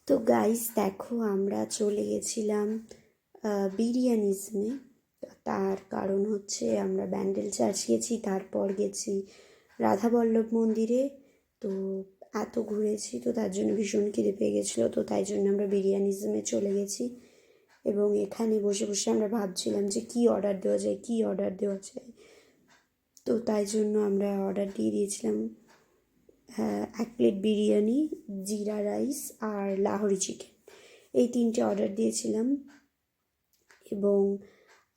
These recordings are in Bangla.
তো গাইস দেখো, আমরা চলে গেছিলাম বিরিয়ানিজমে। তার কারণ হচ্ছে আমরা ব্যান্ডেল চার্চ গেছি, তারপর গেছি রাধাবল্লভ মন্দিরে। তো এত ঘুরেছি, তো তার জন্য ভীষণ খিদে পেয়ে গেছিলো, তো তাই জন্য আমরা বিরিয়ানিজমে চলে গেছি। এবং এখানে বসে বসে আমরা ভাবছিলাম যে কী অর্ডার দেওয়া যায়, কী অর্ডার দেওয়া যায়। তো তাই জন্য আমরা অর্ডার দিয়ে দিয়েছিলাম 1 প্লেট বিরিয়ানি, জিরা রাইস আর লাহোরি চিকেন, এই 3টে অর্ডার দিয়েছিলাম। এবং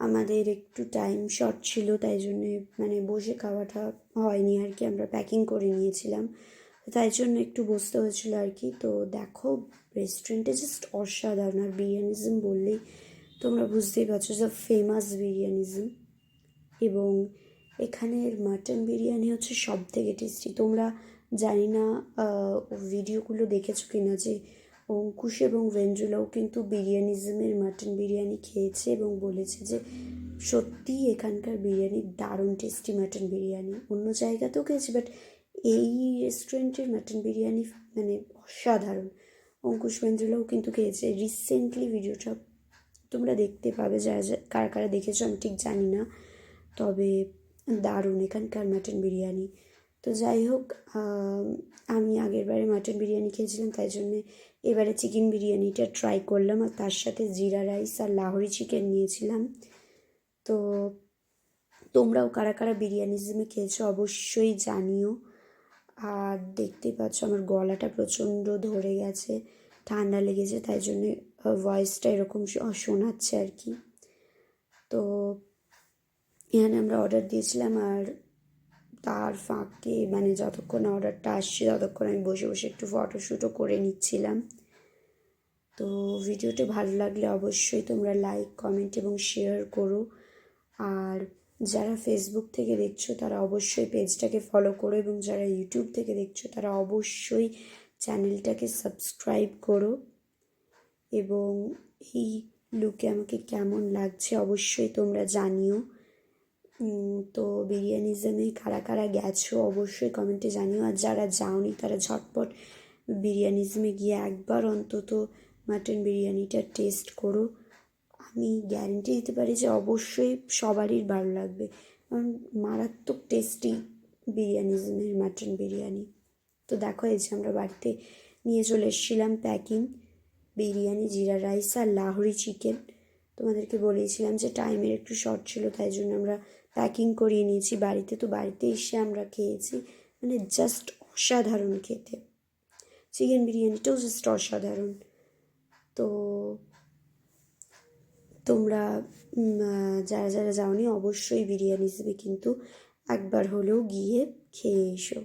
আমাদের একটু টাইম শর্ট ছিল, তাই জন্যে বসে খাওয়াটা হয়নি আর কি, আমরা প্যাকিং করে নিয়েছিলাম, তাই জন্য একটু বসতে হয়েছিল আর কি। তো দেখো, রেস্টুরেন্টে জাস্ট অসাধারণ। আর বিরিয়ানিজম বললেই তোমরা বুঝতেই পারছো যে ফেমাস বিরিয়ানিজম। এবং এখানের মাটন বিরিয়ানি হচ্ছে সব থেকে টেস্টি। তোমরা জানি না ভিডিওগুলো দেখেছো কিনা, যে অঙ্কুশ এবং ভেন্দ্রুলাও কিন্তু বিরিয়ানিজমের মাটন বিরিয়ানি খেয়েছে এবং বলেছে যে সত্যিই এখানকার বিরিয়ানি দারুণ টেস্টি মাটন বিরিয়ানি। অন্য জায়গাতেও খেয়েছি, বাট এই রেস্টুরেন্টের মাটন বিরিয়ানি অসাধারণ। অঙ্কুশ ভেন্দ্রুলাও কিন্তু খেয়েছে। রিসেন্টলি ভিডিওটা তোমরা দেখতে পাবে, যারা কারা কারা দেখেছো আমি ঠিক জানি না, তবে দারুণ এখানকার মাটন বিরিয়ানি। তো যাই হোক, আমি আগেরবারে মাটন বিরিয়ানি খেয়েছিলাম, তাই জন্যে এবারে চিকেন বিরিয়ানিটা ট্রাই করলাম, আর তার সাথে জিরা রাইস আর লাহোরি চিকেন নিয়েছিলাম। তো তোমরাও কারা কারা বিরিয়ানিজমে খেয়েছো অবশ্যই জানিও। আর দেখতেই পাচ্ছ আমার গলাটা প্রচণ্ড ধরে গেছে, ঠান্ডা লেগেছে, তাই জন্যে ভয়েসটা এরকম শোনাচ্ছে আর কি। তো এখানে আমরা অর্ডার দিয়েছিলাম, আর তার ফাঁকে যতক্ষণ অর্ডারটা আসছে ততক্ষণ আমি বসে বসে একটু ফটোশ্যুটও করে নিচ্ছিলাম। তো ভিডিওটি ভালো লাগলে অবশ্যই তোমরা লাইক, কমেন্ট এবং শেয়ার করো। আর যারা ফেসবুক থেকে দেখছো তারা অবশ্যই পেজটাকে ফলো করো, এবং যারা ইউটিউব থেকে দেখছো তারা অবশ্যই চ্যানেলটাকে সাবস্ক্রাইব করো। এবং এই লুকে আমাকে কেমন লাগছে অবশ্যই তোমরা জানিও। তো বিরিয়ানিজমে কারা কারা গেছো অবশ্যই কমেন্টে জানিও। আর যারা যাওনি তারা ঝটপট বিরিয়ানিজমে গিয়ে একবার অন্তত মাটন বিরিয়ানিটা টেস্ট করো। আমি গ্যারেন্টি দিতে পারি যে অবশ্যই সবারই ভালো লাগবে, কারণ মারাত্মক টেস্টি বিরিয়ানিজমের মাটন বিরিয়ানি। তো দেখো, এই যে আমরা বাড়িতে নিয়ে চলে এসেছিলাম প্যাকিং বিরিয়ানি, জিরা রাইস আর লাহোরি চিকেন। তোমাদেরকে বলেছিলাম যে টাইমের একটু শর্ট ছিল, তাই জন্য আমরা প্যাকিং করিয়ে নিয়েছি বাড়িতে। তো বাড়িতে এসে আমরা খেয়েছি, জাস্ট অসাধারণ খেতে। চিকেন বিরিয়ানিটাও জাস্ট অসাধারণ। তো তোমরা যারা যারা যাওনি অবশ্যই বিরিয়ানি হিসেবে কিন্তু একবার হলেও গিয়ে খেয়ে এসো।